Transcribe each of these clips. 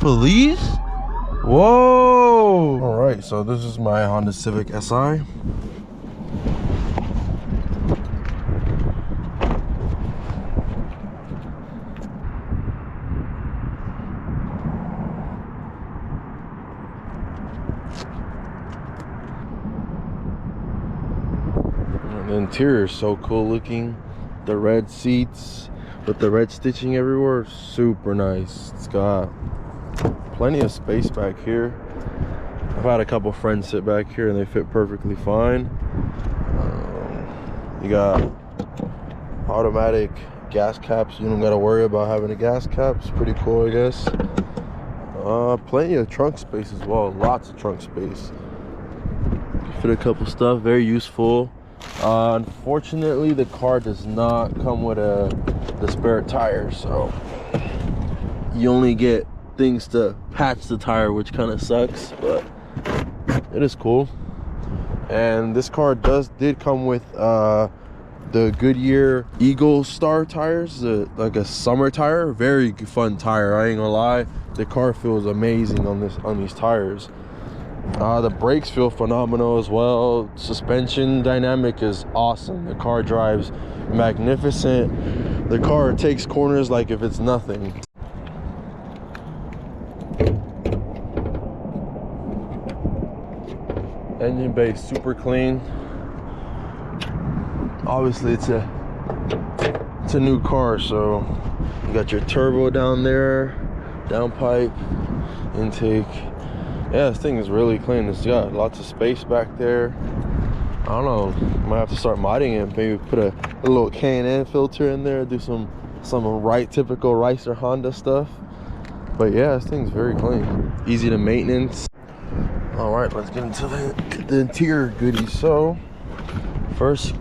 police? Whoa! All right, so this is my Honda Civic Si. The interior is so cool looking. The red seats with the red stitching everywhere, super nice. It's got plenty of space back here. I've had a couple friends sit back here and they fit perfectly fine. You got automatic gas caps. You don't gotta worry about having a gas cap. It's pretty cool, I guess. Plenty of trunk space as well. Lots of trunk space. Fit a couple stuff. Very useful. Unfortunately, the car does not come with the spare tire, so you only get things to patch the tire, which kind of sucks, but it is cool. And this car did come with the Goodyear Eagle Star tires, like a summer tire. Very fun tire, I ain't gonna lie. The car feels amazing on these tires. The brakes feel phenomenal as well. Suspension dynamic is awesome. The car drives magnificent. The car takes corners like if it's nothing. Engine bay super clean. Obviously it's a new car, so you got your turbo down there, downpipe, intake. Yeah, this thing is really clean. It's got lots of space back there. I don't know, might have to start modding it. Maybe put a little K&N filter in there, do some typical Ricer Honda stuff. But yeah, this thing's very clean, easy to maintenance. All right, let's get into the interior goodies. So first,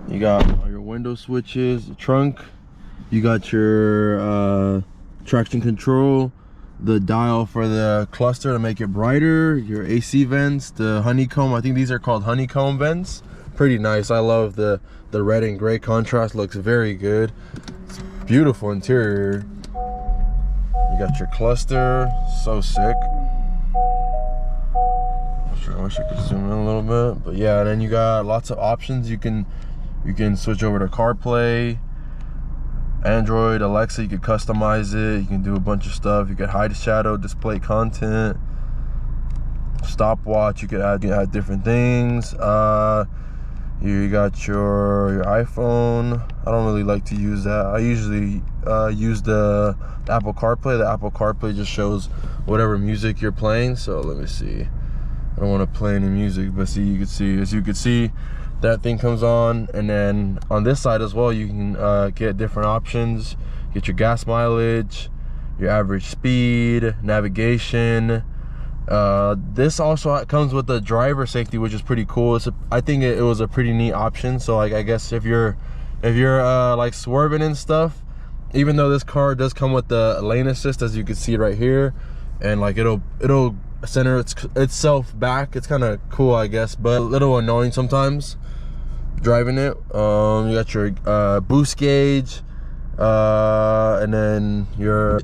you got all your window switches, the trunk. You got your traction control, the dial for the cluster to make it brighter, your AC vents, the honeycomb. I think these are called honeycomb vents. Pretty nice. I love the red and gray contrast. Looks very good. It's beautiful interior. You got your cluster, so sick. I wish I could zoom in a little bit, but yeah. And then you got lots of options. You can switch over to CarPlay, Android, Alexa. You could customize it. You can do a bunch of stuff. You could hide shadow, display content, stopwatch. You could add different things. You got your iPhone. I don't really like to use that. I usually use the Apple CarPlay. The Apple CarPlay just shows whatever music you're playing. So let me see. I don't want to play any music, but see, as you can see, that thing comes on. And then on this side as well, you can get different options. Get your gas mileage, your average speed, navigation. This also comes with the driver safety, which is pretty cool. I think it was a pretty neat option. So like, I guess if you're like swerving and stuff, even though this car does come with the lane assist, as you can see right here, and like it'll center itself back. It's kind of cool, I guess, but a little annoying sometimes driving it. You got your boost gauge, and then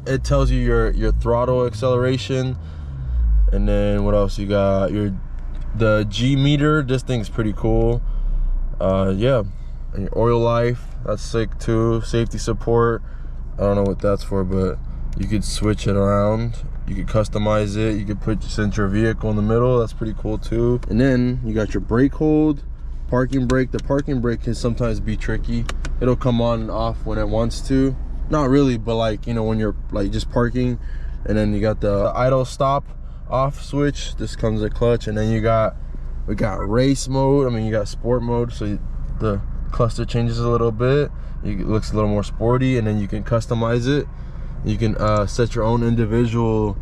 it tells you your throttle acceleration. And then what else you got? The G meter. This thing's pretty cool. Yeah, and your oil life, that's sick too. Safety support, I don't know what that's for, but you could switch it around. You could customize it. You could center your vehicle in the middle. That's pretty cool too. And then you got your brake hold, parking brake. The parking brake can sometimes be tricky. It'll come on and off when it wants to. Not really, but like, you know, when you're like just parking. And then you got the idle stop off switch. This comes with clutch. And then we got race mode. I mean, you got sport mode, so the cluster changes a little bit. It looks a little more sporty, and then you can customize it. You can set your own individual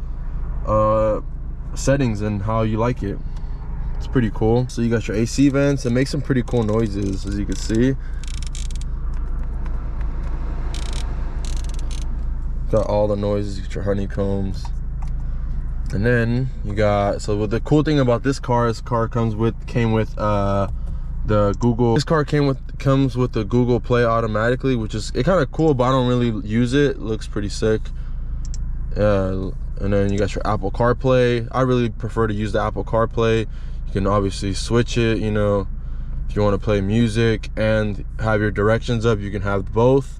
settings and how you like it. It's pretty cool. So you got your AC vents. It makes some pretty cool noises, as you can see. Got all the noises. You got your honeycombs. And then you got, so what the cool thing about this car is, came with the Google. This car comes with the Google Play automatically, which is kind of cool, but I don't really use it. It looks pretty sick. And then you got your Apple CarPlay. I really prefer to use the Apple CarPlay. You can obviously switch it, you know, if you want to play music and have your directions up, you can have both.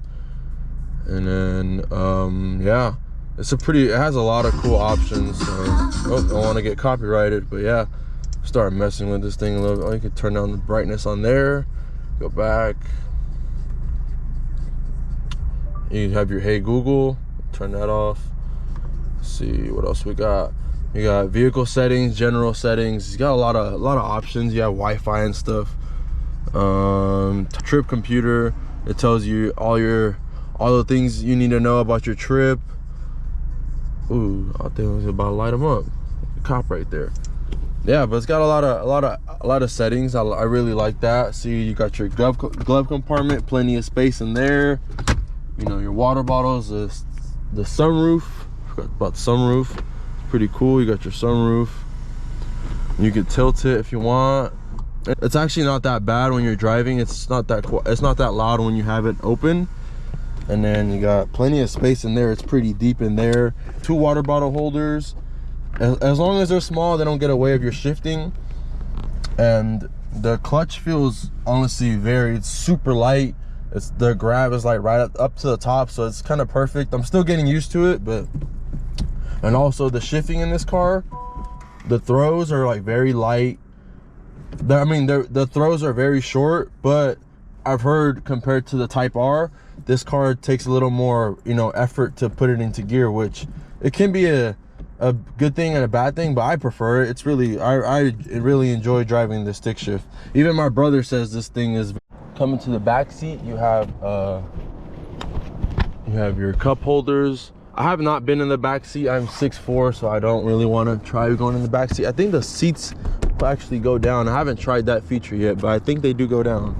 And then yeah, it has a lot of cool options. Oh, I don't want to get copyrighted, but yeah, start messing with this thing a little bit. Oh, you can turn down the brightness on there, go back. You have your Hey Google, turn that off. Let's see what else we got. You got vehicle settings, general settings. You got a lot of options. You have Wi-Fi and stuff. Trip computer, it tells you all the things you need to know about your trip. Ooh, I think I was about to light them up. The cop right there. Yeah, but it's got a lot of settings. I really like that. See, you got your glove compartment, plenty of space in there. You know, your water bottles, the sunroof. Forgot about the sunroof. It's pretty cool. You got your sunroof. You can tilt it if you want. It's actually not that bad when you're driving. It's not that loud when you have it open. And then you got plenty of space in there. It's pretty deep in there. 2 water bottle holders. As long as they're small, they don't get away if you're shifting. And the clutch feels honestly it's super light. The grab is like right up to the top, so it's kind of perfect. I'm still getting used to it, and also the shifting in this car, the throws are like very light. The throws are very short, but I've heard compared to the Type R, this car takes a little more, you know, effort to put it into gear, which it can be a good thing and a bad thing, but I prefer it. It's really, I really enjoy driving the stick shift. Even my brother says this thing is. Coming to the back seat, you have your cup holders. I have not been in the back seat. I'm 6'4", so I don't really want to try going in the back seat. I think the seats actually go down. I haven't tried that feature yet, but I think they do go down.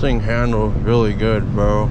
Thing handled really good, bro.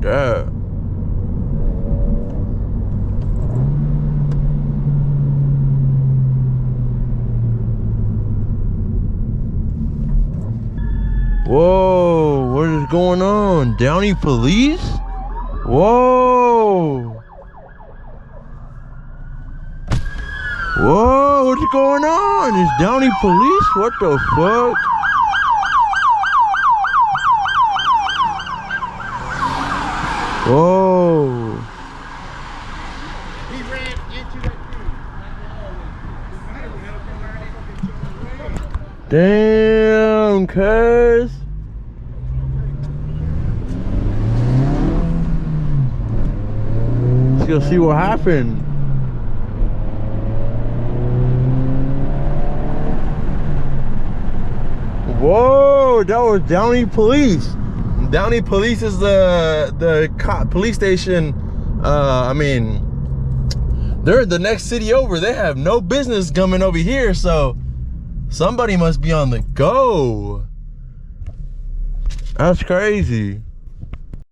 that. Whoa, what is going on? Downey police? Whoa. Whoa, what's going on? Is Downey police? What the fuck? Whoa. He ran into that dude. Damn, cuz. Let's go see what happened. Whoa, that was Downey Police. Downey Police is the police station. I mean, they're the next city over. They have no business coming over here, so somebody must be on the go. That's crazy.